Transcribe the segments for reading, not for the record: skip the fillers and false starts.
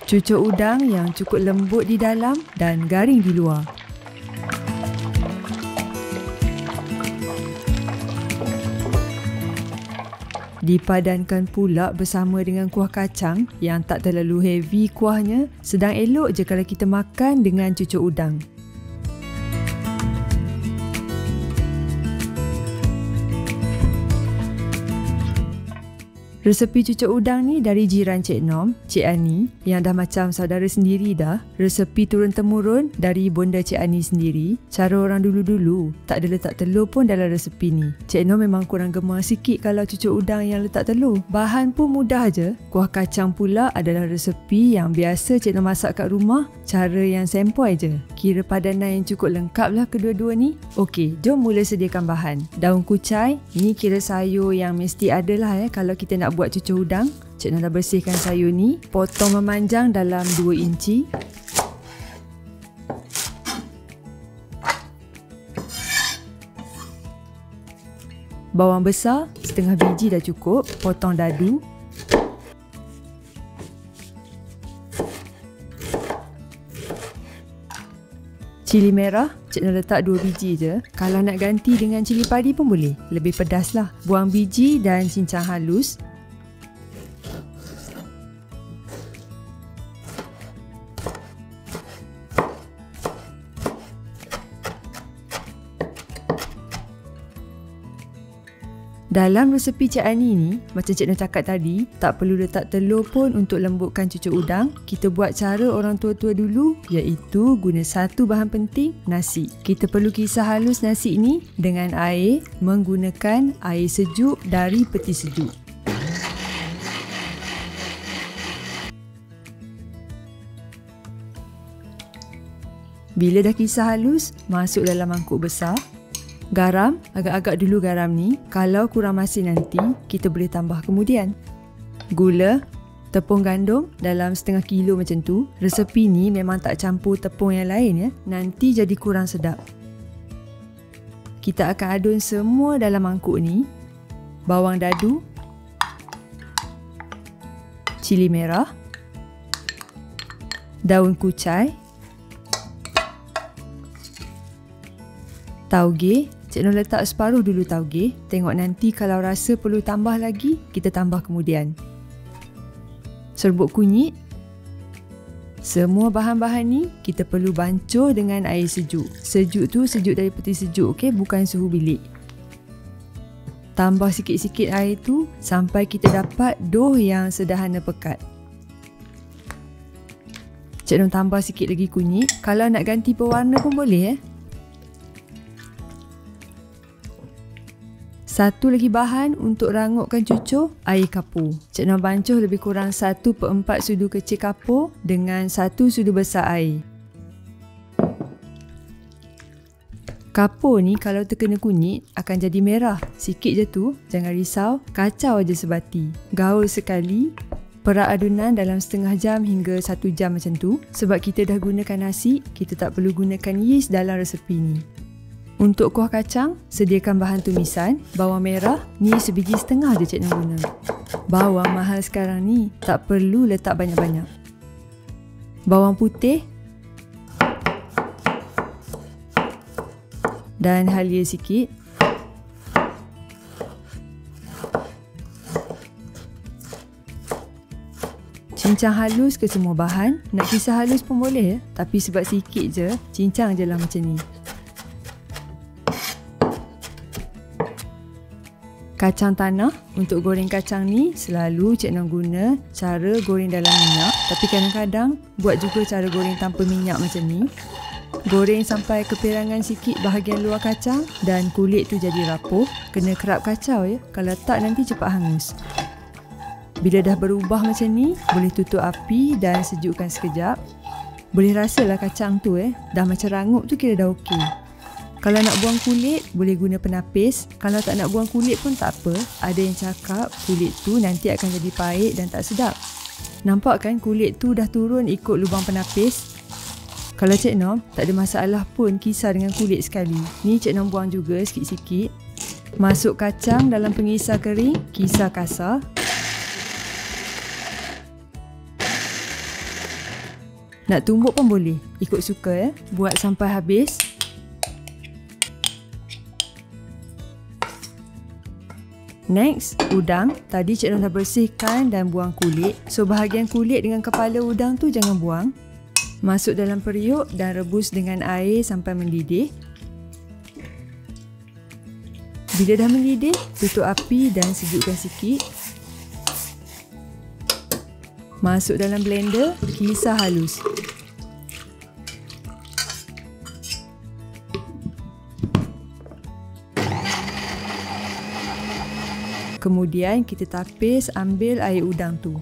Cucuk udang yang cukup lembut di dalam dan garing di luar. Dipadankan pula bersama dengan kuah kacang yang tak terlalu heavy kuahnya, sedang elok je kalau kita makan dengan cucuk udang. Resepi cucuk udang ni dari jiran Cik Nom, Cik Ani, yang dah macam saudara sendiri dah. Resepi turun-temurun dari bonda Cik Ani sendiri. Cara orang dulu-dulu, tak ada letak telur pun dalam resepi ni. Cik Nom memang kurang gemar sikit kalau cucuk udang yang letak telur. Bahan pun mudah je. Kuah kacang pula adalah resepi yang biasa Cik Nom masak kat rumah. Cara yang sempoi je. Kira padanan yang cukup lengkap lah kedua-dua ni. Okey, jom mula sediakan bahan. Daun kucai, ni kira sayur yang mesti ada lah kalau kita nak buat cucuk udang. Cik Nom dah bersihkan sayur ni, potong memanjang dalam 2 inci. Bawang besar, setengah biji dah cukup, potong dadu. Cili merah, Cik Nom letak 2 biji je. Kalau nak ganti dengan cili padi pun boleh. Lebih pedas lah. Buang biji dan cincang halus. Dalam resepi Cik Ani ni, macam Cik Nom cakap tadi, tak perlu letak telur pun untuk lembutkan cucuk udang. Kita buat cara orang tua-tua dulu, iaitu guna satu bahan penting, nasi. Kita perlu kisar halus nasi ni dengan air menggunakan air sejuk dari peti sejuk. Bila dah kisar halus, masuk dalam mangkuk besar. Garam, agak-agak dulu garam ni. Kalau kurang masin nanti, kita boleh tambah kemudian. Gula, tepung gandum dalam setengah kilo macam tu. Resepi ni memang tak campur tepung yang lain nanti jadi kurang sedap. Kita akan adun semua dalam mangkuk ni. Bawang dadu, cili merah, daun kucai, tauge. Cik Nom letak separuh dulu tauge. Tengok nanti kalau rasa perlu tambah lagi, kita tambah kemudian. Serbuk kunyit. Semua bahan-bahan ni kita perlu bancuh dengan air sejuk. Sejuk tu sejuk dari peti sejuk, okey? Bukan suhu bilik. Tambah sikit-sikit air tu sampai kita dapat dough yang sederhana pekat. Cik Nom tambah sikit lagi kunyit. Kalau nak ganti pewarna pun boleh Satu lagi bahan untuk rangupkan cucuk, air kapur. Cik Nom bancuh lebih kurang 1/4 sudu kecil kapur dengan 1 sudu besar air. Kapur ni kalau terkena kunyit akan jadi merah. Sikit je tu, jangan risau, kacau aja sebati. Gaul sekali, perak adunan dalam setengah jam hingga 1 jam macam tu. Sebab kita dah gunakan nasi, kita tak perlu gunakan yeast dalam resepi ni. Untuk kuah kacang, sediakan bahan tumisan. Bawang merah, ni sebiji setengah je Cik Nom guna. Bawang mahal sekarang ni, tak perlu letak banyak-banyak. Bawang putih. Dan halia sikit. Cincang halus ke semua bahan. Nak kisar halus pun boleh tapi sebab sikit je, cincang je lah macam ni. Kacang tanah. Untuk goreng kacang ni selalu Cik Nom guna cara goreng dalam minyak, tapi kadang-kadang buat juga cara goreng tanpa minyak macam ni. Goreng sampai kepirangan sikit bahagian luar kacang dan kulit tu jadi rapuh. Kena kerap kacau kalau tak nanti cepat hangus. Bila dah berubah macam ni, boleh tutup api dan sejukkan sekejap. Boleh rasalah kacang tu dah macam rangup tu kira dah okey. Kalau nak buang kulit, boleh guna penapis. Kalau tak nak buang kulit pun tak apa. Ada yang cakap kulit tu nanti akan jadi pahit dan tak sedap. Nampak kan kulit tu dah turun ikut lubang penapis? Kalau Cik Nom, tak ada masalah pun kisar dengan kulit sekali. Ni Cik Nom buang juga sikit-sikit. Masuk kacang dalam pengisar kering, kisar kasar. Nak tumbuk pun boleh, ikut suka ya. Buat sampai habis. Next, udang. Tadi Cik Noh dah bersihkan dan buang kulit. So, bahagian kulit dengan kepala udang tu jangan buang. Masuk dalam periuk dan rebus dengan air sampai mendidih. Bila dah mendidih, tutup api dan sejukkan sikit. Masuk dalam blender, kisar halus. Kemudian kita tapis ambil air udang tu.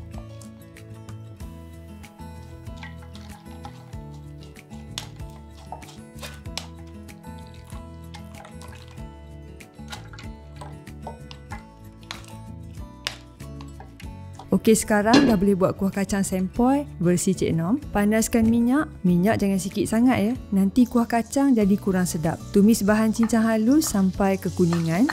Okey, sekarang dah boleh buat kuah kacang sempoi versi Cik Nom. Panaskan minyak. Minyak jangan sikit sangat ya. Nanti kuah kacang jadi kurang sedap. Tumis bahan cincang halus sampai kekuningan.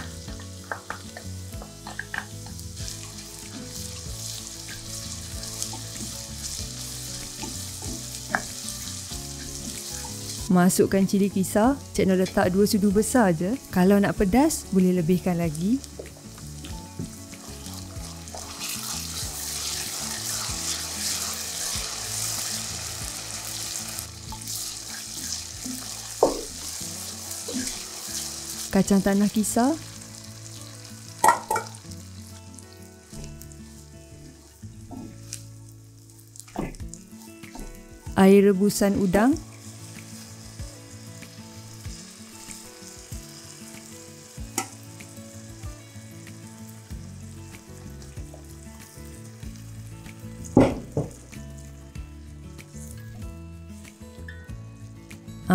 Masukkan cili kisar. Cik Noh letak 2 sudu besar je. Kalau nak pedas, boleh lebihkan lagi. Kacang tanah kisar. Air rebusan udang.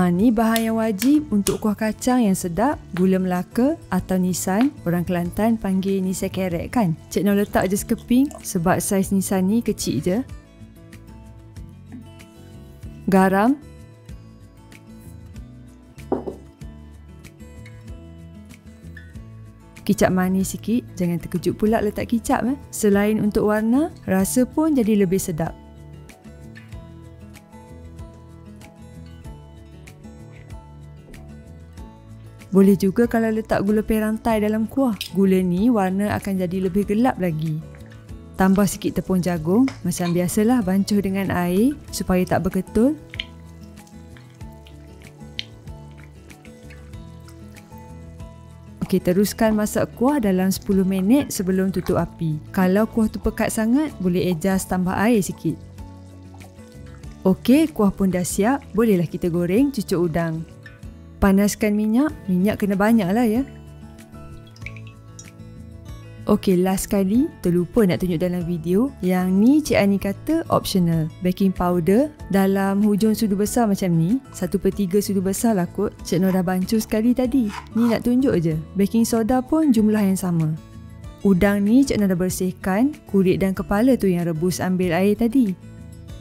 Ni bahan yang wajib untuk kuah kacang yang sedap. Gula Melaka atau nisan. Orang Kelantan panggil nisan kerek kan. Cik Noh letak je sekeping sebab saiz nisan ni kecil je. Garam. Kicap manis sikit. Jangan terkejut pula letak kicap. Selain untuk warna, rasa pun jadi lebih sedap. Boleh juga kalau letak gula perantai dalam kuah. Gula ni warna akan jadi lebih gelap lagi. Tambah sikit tepung jagung. Macam biasalah, bancuh dengan air supaya tak berketul. Okey, teruskan masak kuah dalam 10 minit sebelum tutup api. Kalau kuah tu pekat sangat, boleh adjust tambah air sikit. Okey, kuah pun dah siap. Bolehlah kita goreng cucuk udang. Panaskan minyak. Minyak kena banyak lah ya. Okey, last kali. Terlupa nak tunjuk dalam video. Yang ni Cik Ani kata optional. Baking powder dalam hujung sudu besar macam ni. 1/3 sudu besar lah kot. Cik Noh dah bancuh sekali tadi. Ni nak tunjuk je. Baking soda pun jumlah yang sama. Udang ni Cik Noh dah bersihkan. Kulit dan kepala tu yang rebus ambil air tadi.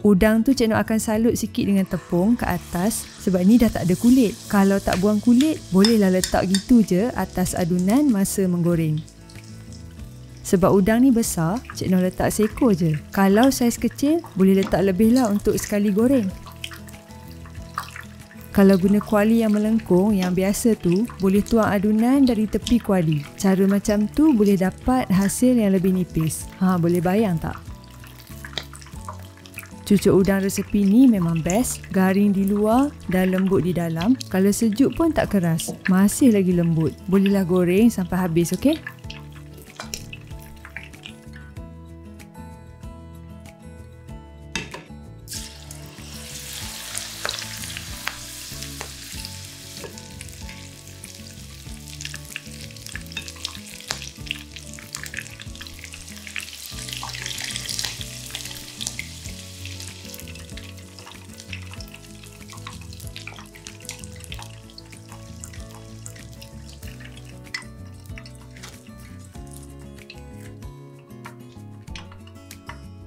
Udang tu Cik Noh akan salut sikit dengan tepung ke atas sebab ni dah tak ada kulit. Kalau tak buang kulit, bolehlah letak gitu je atas adunan masa menggoreng. Sebab udang ni besar, Cik Noh letak seekor je. Kalau saiz kecil, boleh letak lebih lah untuk sekali goreng. Kalau guna kuali yang melengkung yang biasa tu, boleh tuang adunan dari tepi kuali. Cara macam tu boleh dapat hasil yang lebih nipis. Boleh bayang tak? Cucuk udang resepi ni memang best. Garing di luar dan lembut di dalam. Kalau sejuk pun tak keras. Masih lagi lembut. Bolehlah goreng sampai habis, okey?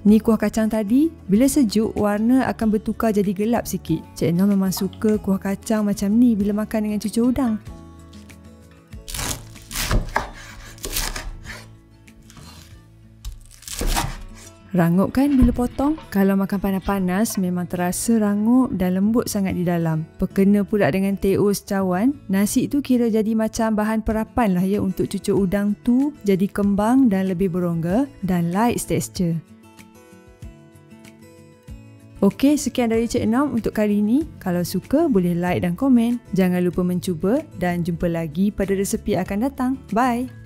Ni kuah kacang tadi, bila sejuk warna akan bertukar jadi gelap sikit. Cik Noh memang suka kuah kacang macam ni bila makan dengan cucuk udang. Rangup kan bila potong? Kalau makan panas-panas memang terasa rangup dan lembut sangat di dalam. Perkena pula dengan teh-o secawan, nasi tu kira jadi macam bahan perapan lah ya untuk cucuk udang tu jadi kembang dan lebih berongga dan light texture. Okey, sekian dari Cik Nam untuk kali ini. Kalau suka boleh like dan komen. Jangan lupa mencuba dan jumpa lagi pada resepi akan datang. Bye!